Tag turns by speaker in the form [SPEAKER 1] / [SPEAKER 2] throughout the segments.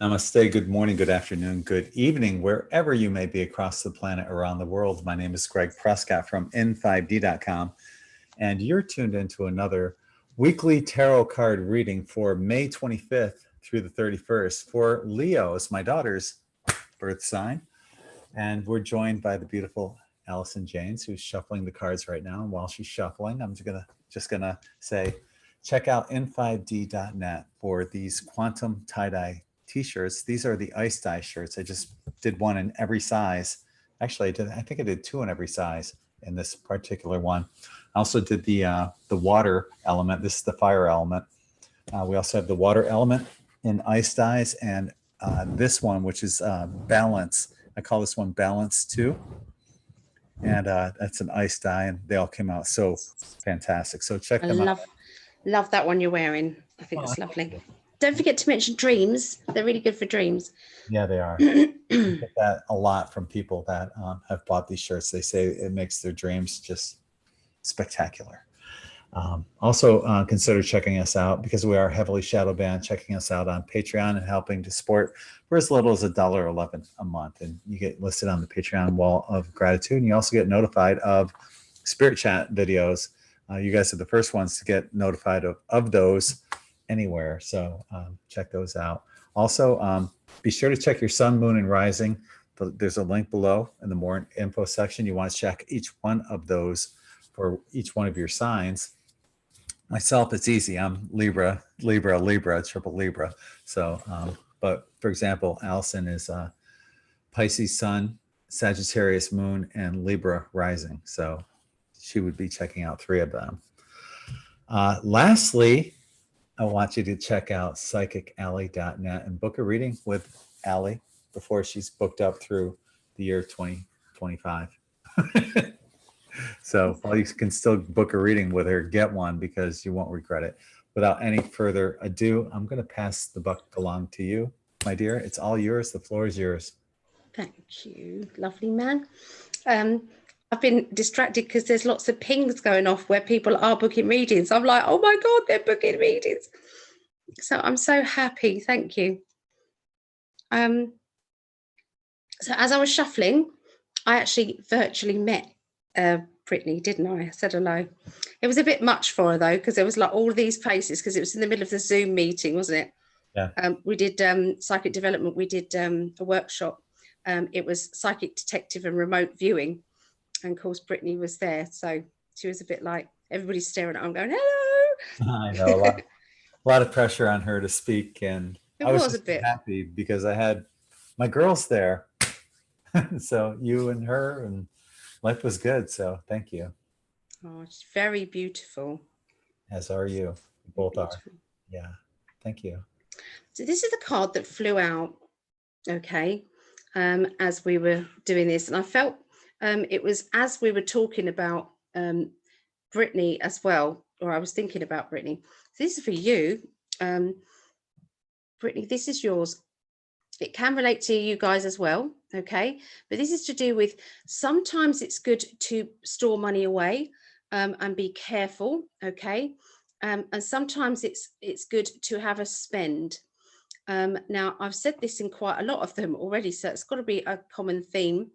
[SPEAKER 1] Namaste, good morning, good afternoon, good evening, wherever you may be across the planet, around the world. My name is Greg Prescott from N5D.com, and you're tuned into another weekly tarot card reading for May 25th through the 31st for Leo's, my daughter's birth sign. And we're joined by the beautiful Allison Janes, who's shuffling the cards right now. And while she's shuffling, I'm just gonna say, check out n5d.net for these quantum tie-dye t-shirts. These are the ice dye shirts. I just did one in every size. Actually, I think I did two in every size in this particular one. I also did the water element. This is the fire element. We also have the water element in ice dyes, and this one, which is balance. I call this one Balance 2. And that's an ice dye, and they all came out so fantastic. So check them out.
[SPEAKER 2] Love that one you're wearing. I think it's lovely. Don't forget to mention dreams. They're really good for dreams.
[SPEAKER 1] Yeah, they are. I get that a lot from people that have bought these shirts. They say it makes their dreams just spectacular. Also, consider checking us out, because we are heavily shadow banned, checking us out on Patreon and helping to support for as little as $1.11 a month. And you get listed on the Patreon wall of gratitude. And you also get notified of Spirit Chat videos. You guys are the first ones to get notified of those anywhere. So check those out. Also, be sure to check your sun, moon, and rising. There's a link below in the more info section. You want to check each one of those for each one of your signs. Myself, it's easy. I'm Libra, triple Libra. So, but for example, Allison is Pisces sun, Sagittarius moon, and Libra rising. So she would be checking out 3 of them. Lastly, I want you to check out psychically.net and book a reading with Allie before she's booked up through the year 2025. So while you can still book a reading with her, get one, because you won't regret it. Without any further ado, I'm going to pass the buck along to you, my dear. It's all yours. The floor is yours.
[SPEAKER 2] Thank you, lovely man. I've been distracted because there's lots of pings going off where people are booking readings. I'm like, oh my God, they're booking readings. So I'm so happy. Thank you. So as I was shuffling, I actually virtually met Brittany, didn't I? I said hello. It was a bit much for her though, because there was like all these places, because it was in the middle of the Zoom meeting, wasn't it?
[SPEAKER 1] Yeah.
[SPEAKER 2] We did psychic development. We did a workshop. It was psychic detective and remote viewing. And of course, Brittany was there. So she was a bit like, everybody's staring at her. I'm going, hello.
[SPEAKER 1] I know, a lot of pressure on her to speak. And I was just happy because I had my girls there. So you and her, and life was good. So thank you.
[SPEAKER 2] Oh, it's very beautiful.
[SPEAKER 1] As are you. You both are. Yeah. Thank you.
[SPEAKER 2] So this is the card that flew out, okay, as we were doing this. And I felt it was as we were talking about Brittany as well, or I was thinking about Brittany. So this is for you. Brittany, this is yours. It can relate to you guys as well, okay? But this is to do with, sometimes it's good to store money away and be careful, okay? And sometimes it's good to have a spend. Now, I've said this in quite a lot of them already, so it's got to be a common theme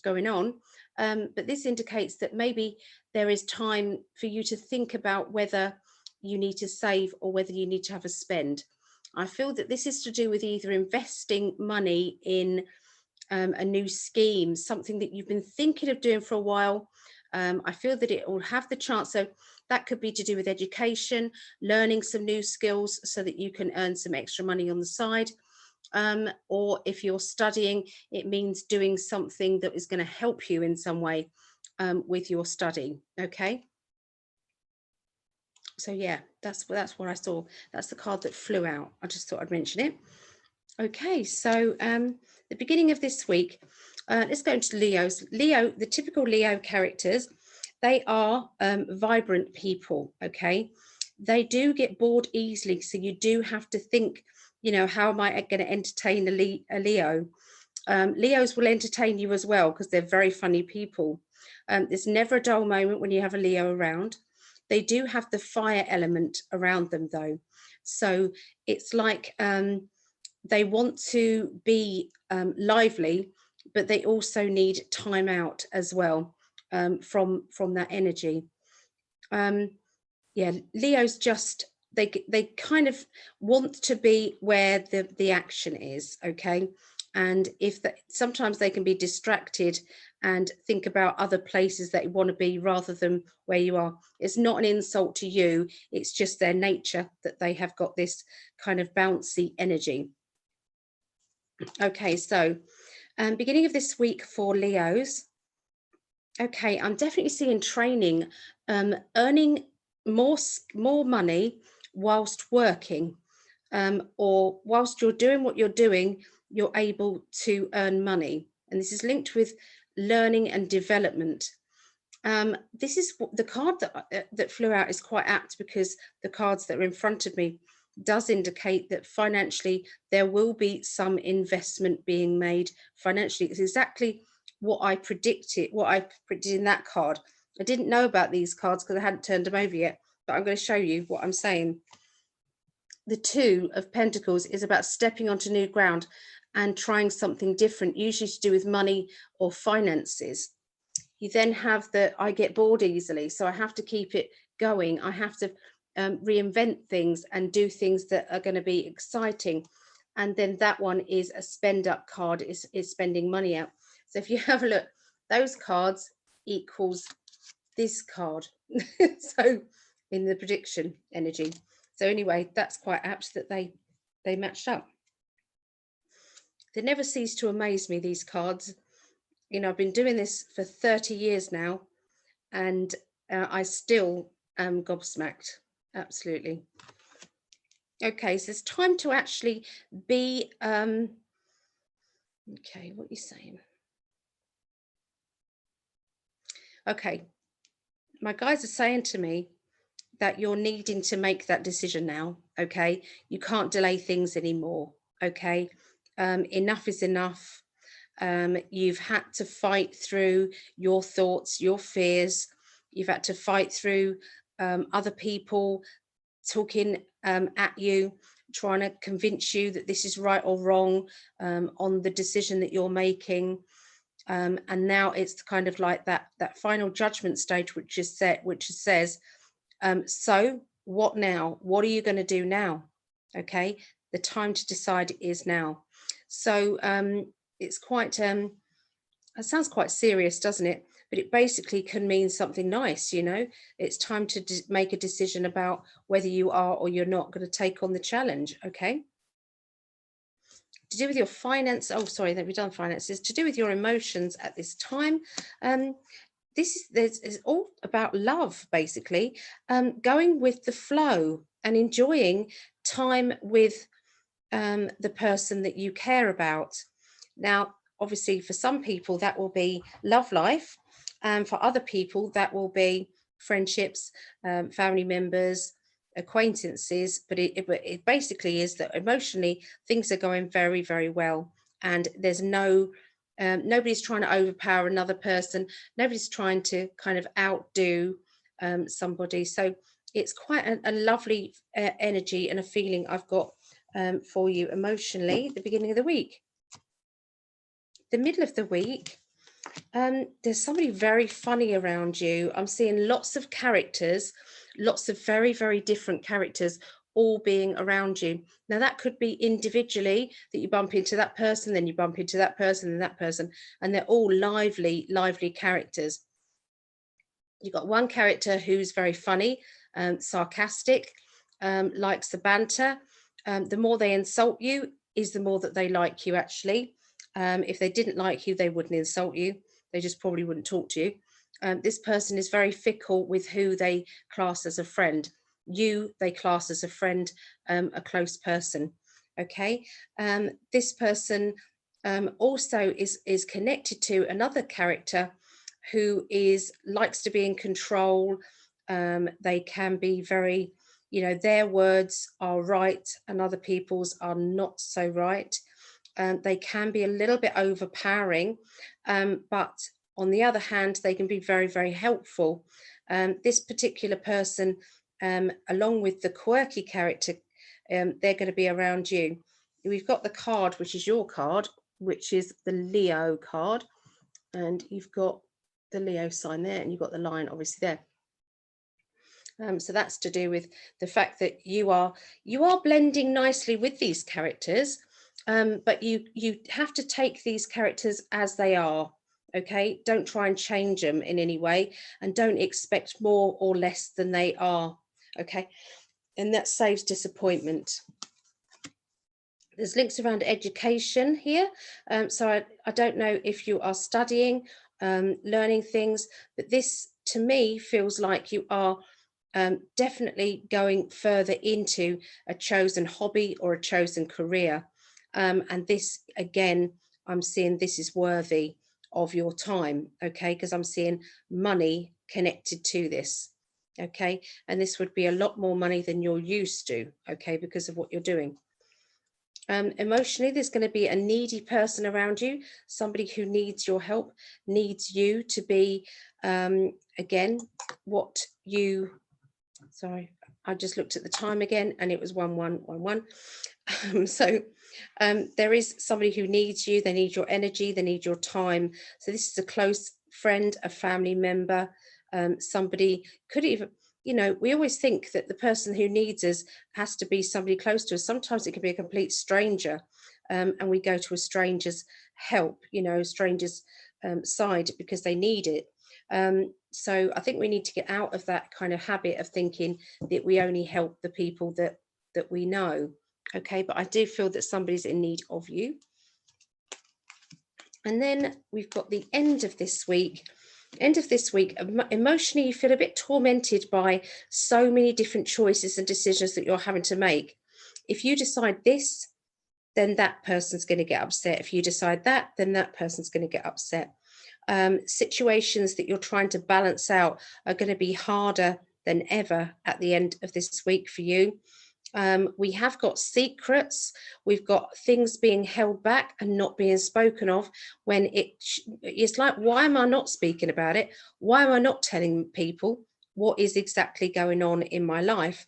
[SPEAKER 2] going on. But this indicates that maybe there is time for you to think about whether you need to save or whether you need to have a spend. I feel that this is to do with either investing money in a new scheme, something that you've been thinking of doing for a while. I feel that it will have the chance. So that could be to do with education, learning some new skills so that you can earn some extra money on the side. Or if you're studying, it means doing something that is going to help you in some way with your study. Okay. So yeah, that's what I saw. That's the card that flew out. I just thought I'd mention it. Okay, so the beginning of this week, let's go into Leo's. Leo, the typical Leo characters, they are vibrant people, okay? They do get bored easily, so you do have to think, you know, how am I going to entertain a Leo? Leos will entertain you as well because they're very funny people. There's never a dull moment when you have a Leo around. They do have the fire element around them though. So it's like they want to be lively, but they also need time out as well, from that energy. Um, yeah, Leo's just, they kind of want to be where the action is, okay? And if sometimes they can be distracted and think about other places that you want to be rather than where you are. It's not an insult to you, it's just their nature that they have got this kind of bouncy energy. Okay, so beginning of this week for Leos. Okay, I'm definitely seeing training, earning more money whilst working, or whilst you're doing what you're doing, you're able to earn money, and this is linked with learning and development. This is the card that flew out is quite apt, because the cards that are in front of me does indicate that financially there will be some investment being made financially. It's exactly what I predicted in that card. I didn't know about these cards because I hadn't turned them over yet, but I'm going to show you what I'm saying. The Two of Pentacles is about stepping onto new ground and trying something different, usually to do with money or finances. You then have the I get bored easily, so I have to keep it going. I have to reinvent things and do things that are going to be exciting. And then that one is a spend up card, is spending money out. So if you have a look, those cards equals this card. So in the prediction energy. So anyway, that's quite apt that they matched up. They never cease to amaze me, these cards. You know, I've been doing this for 30 years now, and I still am gobsmacked. Absolutely. Okay, so it's time to actually be, okay, what are you saying? Okay, my guys are saying to me that you're needing to make that decision now, okay? You can't delay things anymore, okay? Enough is enough. You've had to fight through your thoughts, your fears. You've had to fight through other people talking at you, trying to convince you that this is right or wrong on the decision that you're making. And now it's kind of like that final judgment stage, which is set, which says, so what now? What are you going to do now? Okay, the time to decide is now. So it's quite, it sounds quite serious, doesn't it? But it basically can mean something nice, you know. It's time to make a decision about whether you are or you're not going to take on the challenge, okay? To do with your finance, oh, sorry, we've done finances. To do with your emotions at this time. This is all about love, basically, going with the flow and enjoying time with the person that you care about. Now, obviously, for some people, that will be love life. And for other people, that will be friendships, family members, acquaintances. But it basically is that emotionally, things are going very, very well. And there's nobody's trying to overpower another person. Nobody's trying to kind of outdo somebody. So it's quite a lovely energy and a feeling I've got for you emotionally at the beginning of the week. The middle of the week, there's somebody very funny around you. I'm seeing lots of characters, lots of very, very different characters all being around you. Now, that could be individually, that you bump into that person, then you bump into that person and that person, and they're all lively, lively characters. You've got one character who's very funny, sarcastic, likes the banter. The more they insult you is the more that they like you, actually. If they didn't like you, they wouldn't insult you. They just probably wouldn't talk to you. This person is very fickle with who they class as a friend. You, they class as a friend, a close person. Okay. This person also is connected to another character who likes to be in control. They can be very, you know, their words are right and other people's are not so right. They can be a little bit overpowering, but on the other hand, they can be very, very helpful. This particular person, along with the quirky character, they're going to be around you. we've got the card, which is your card, which is the Leo card. And you've got the Leo sign there, and you've got the lion obviously there. So that's to do with the fact that you are blending nicely with these characters, but you have to take these characters as they are. Okay, don't try and change them in any way, and don't expect more or less than they are. Okay, and that saves disappointment. There's links around education here. So I don't know if you are studying, learning things, but this to me feels like you are definitely going further into a chosen hobby or a chosen career. And this, again, I'm seeing this is worthy of your time, okay? Because I'm seeing money connected to this, okay? And this would be a lot more money than you're used to, okay, because of what you're doing. Emotionally, there's going to be a needy person around you, somebody who needs your help, needs you to be, again, what you, sorry, I just looked at the time again and it was 1111. So there is somebody who needs you, they need your energy, they need your time. So this is a close friend, a family member, somebody could even, you know, we always think that the person who needs us has to be somebody close to us. Sometimes it can be a complete stranger, and we go to a stranger's help, you know, stranger's side because they need it. So I think we need to get out of that kind of habit of thinking that we only help the people that we know. Okay, but I do feel that somebody's in need of you. And then we've got the end of this week. Emotionally, you feel a bit tormented by so many different choices and decisions that you're having to make. If you decide this, then that person's going to get upset. If you decide that, then that person's going to get upset. Situations that you're trying to balance out are going to be harder than ever at the end of this week for you. We have got secrets, we've got things being held back and not being spoken of, when it's like, why am I not speaking about it? Why am I not telling people what is exactly going on in my life?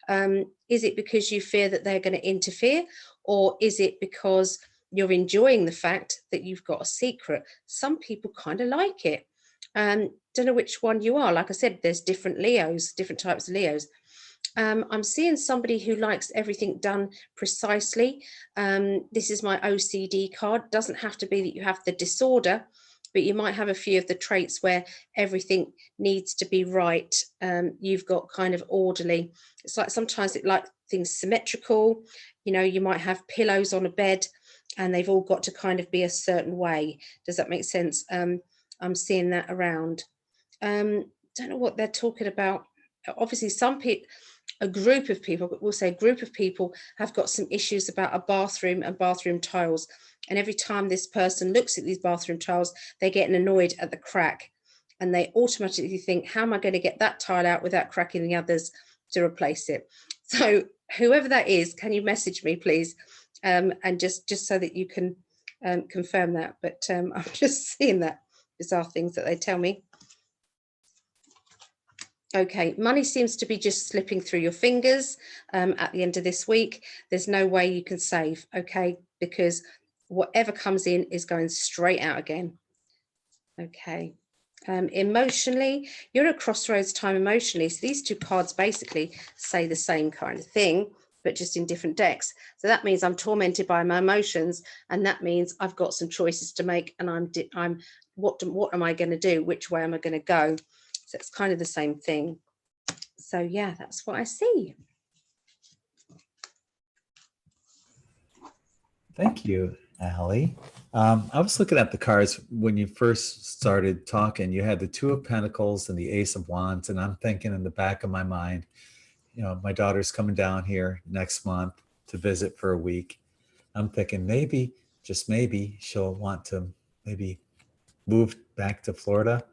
[SPEAKER 2] Is it because you fear that they're going to interfere, or is it because you're enjoying the fact that you've got a secret? Some people kind of like it. Don't know which one you are. Like I said, there's different Leos, different types of Leos. I'm seeing somebody who likes everything done precisely. This is my OCD card. Doesn't have to be that you have the disorder, but you might have a few of the traits where everything needs to be right. You've got kind of orderly. It's like sometimes it like things symmetrical. You know, you might have pillows on a bed and they've all got to kind of be a certain way. Does that make sense? I'm seeing that around. Don't know what they're talking about. Obviously, some people, a group of people, but we'll say a group of people have got some issues about a bathroom and bathroom tiles. And every time this person looks at these bathroom tiles, they're getting annoyed at the crack. And they automatically think, how am I going to get that tile out without cracking the others to replace it? So whoever that is, can you message me, please? And just so that you can confirm that. But I'm just seeing that bizarre things that they tell me. Okay, money seems to be just slipping through your fingers at the end of this week. There's no way you can save, okay, because whatever comes in is going straight out again. Okay, emotionally, you're at a crossroads time emotionally. So these two cards basically say the same kind of thing, but just in different decks. So that means I'm tormented by my emotions, and that means I've got some choices to make, and I'm what am I going to do? Which way am I going to go? So it's kind of the same thing. So yeah, that's what I see.
[SPEAKER 1] Thank you, Allie. I was looking at the cards when you first started talking. You had the Two of Pentacles and the Ace of Wands, and I'm thinking in the back of my mind, you know, my daughter's coming down here next month to visit for a week. I'm thinking maybe, just maybe, she'll want to maybe move back to Florida.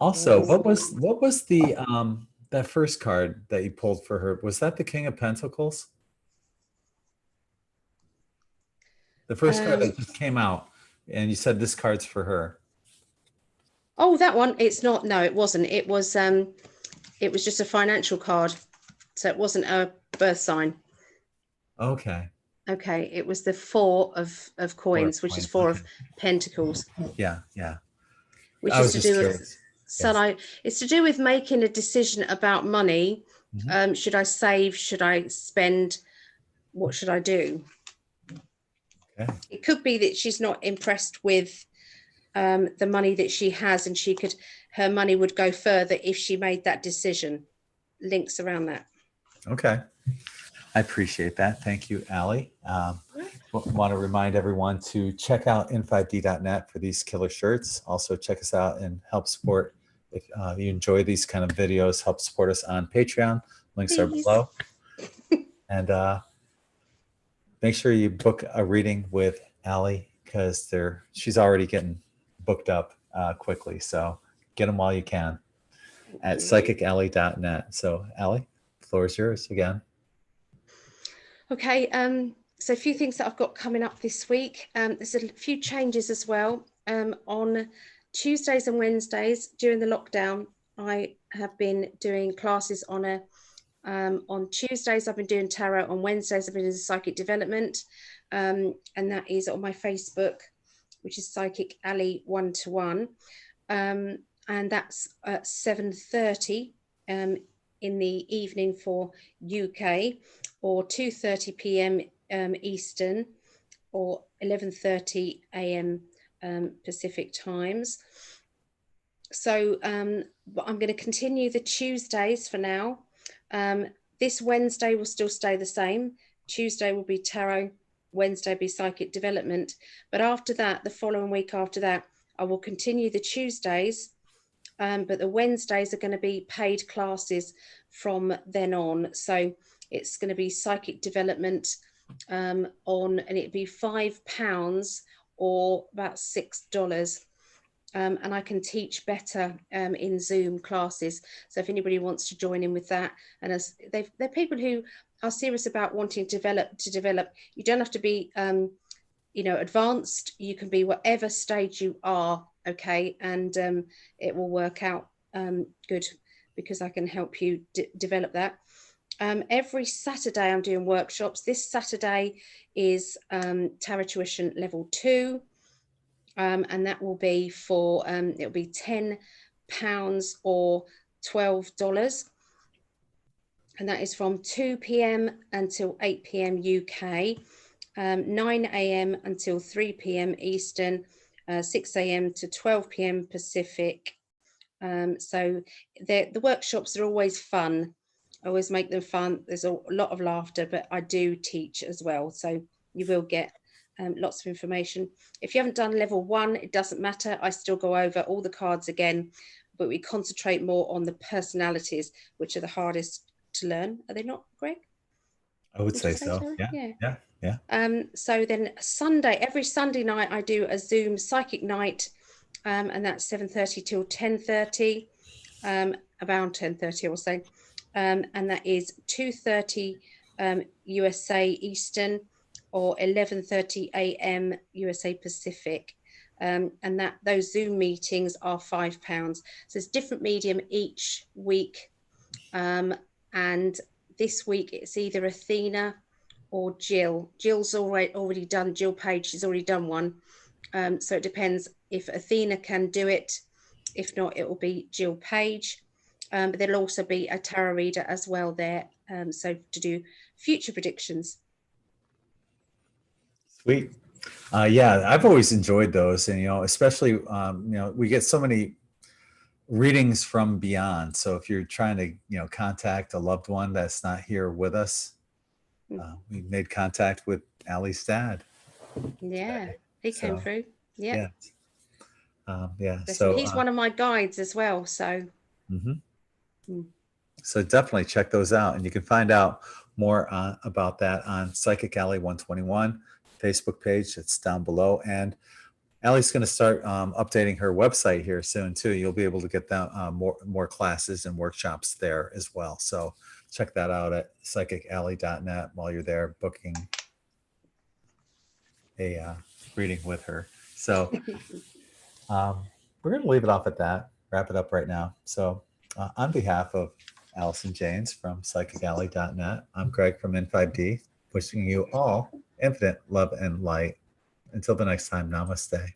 [SPEAKER 1] Also,
[SPEAKER 2] Yes.
[SPEAKER 1] what was the that first card that you pulled for her? Was that the King of Pentacles? The first card that just came out, and you said this card's for her.
[SPEAKER 2] Oh, that one. It's not. No, it wasn't. It was just a financial card. So it wasn't a birth sign.
[SPEAKER 1] Okay.
[SPEAKER 2] Okay, it was the Four of
[SPEAKER 1] Four of
[SPEAKER 2] Coins, which is
[SPEAKER 1] coins.
[SPEAKER 2] Four
[SPEAKER 1] Okay.
[SPEAKER 2] of Pentacles,
[SPEAKER 1] Yeah, yeah.
[SPEAKER 2] which
[SPEAKER 1] I
[SPEAKER 2] is
[SPEAKER 1] was
[SPEAKER 2] to
[SPEAKER 1] just
[SPEAKER 2] do with
[SPEAKER 1] curious. Yes.
[SPEAKER 2] sunlight. It's to do with making a decision about money.
[SPEAKER 1] Mhm.
[SPEAKER 2] Should I save? Should I spend? What should I do?
[SPEAKER 1] Okay.
[SPEAKER 2] It could be that she's not impressed with the money that she has, and her money would go further if she made that decision. Links around that.
[SPEAKER 1] Okay. I appreciate that. Thank you, Allie. Want to remind everyone to check out in5d.net for these killer shirts. Also, check us out and help support. If you enjoy these kind of videos, help support us on Patreon. Links are
[SPEAKER 2] Please.
[SPEAKER 1] below. And make sure you book a reading with Allie because she's already getting booked up quickly. So get them while you can at psychically.net. So, Allie, the floor is yours again.
[SPEAKER 2] Okay, so a few things that I've got coming up this week. There's a few changes as well. On Tuesdays and Wednesdays during the lockdown, I have been doing classes on Tuesdays I've been doing tarot, on Wednesdays I've been doing psychic development, and that is on my Facebook, which is Psychic Alley 1-to-1, and that's at 7:30 in the evening for UK, or 2:30 p.m. Eastern, or 11:30 a.m. Pacific times. So I'm going to continue the Tuesdays for now. This Wednesday will still stay the same. Tuesday will be tarot, Wednesday be psychic development. But after that, the following week after that, I will continue the Tuesdays, but the Wednesdays are going to be paid classes from then on. So it's going to be psychic development and it'd be £5 or about $6. And I can teach better in Zoom classes. So if anybody wants to join in with that, and as they're people who are serious about wanting to develop, you don't have to be, advanced. You can be whatever stage you are, okay, and it will work out good, because I can help you develop that. Every Saturday I'm doing workshops. This Saturday is Tarot Tuition Level 2. And that will be for it'll be £10 or $12, and that is from 2 p.m. until 8 p.m. UK, 9 a.m. until 3 p.m. Eastern, 6 a.m. to 12 p.m. Pacific. So the workshops are always fun. I always make them fun. There's a lot of laughter, but I do teach as well, so you will get lots of information. If you haven't done level 1, it doesn't matter. I still go over all the cards again, but we concentrate more on the personalities, which are the hardest to learn. Are they not, Greg?
[SPEAKER 1] I would say so. Yeah.
[SPEAKER 2] So then every Sunday night, I do a Zoom psychic night, and that's 7:30 till 10:30, around 10:30, I will say, and that is 2:30 USA Eastern, or 11:30 a.m. USA Pacific. And those Zoom meetings are £5. So it's different medium each week. And this week it's either Athena or Jill. Jill's already done, Jill Page, she's already done one. So it depends if Athena can do it. If not, it will be Jill Page. But there'll also be a tarot reader as well there. So to do future predictions.
[SPEAKER 1] Sweet. Yeah, I've always enjoyed those, and especially we get so many readings from beyond. So if you're trying to contact a loved one that's not here with us, we made contact with Allie's dad.
[SPEAKER 2] Yeah, he came through. Yeah.
[SPEAKER 1] So
[SPEAKER 2] he's one of my guides as well. So.
[SPEAKER 1] So definitely check those out, and you can find out more about that on Psychic Alley 121 Facebook page. It's down below, and Allie's going to start updating her website here soon too. You'll be able to get that more classes and workshops there as well. So check that out at psychicalley.net while you're there booking a reading with her. So we're going to leave it off at that. Wrap it up right now. So on behalf of Allison Janes from psychicalley.net, I'm Greg from N5D, wishing you all infinite love and light. Until the next time, namaste.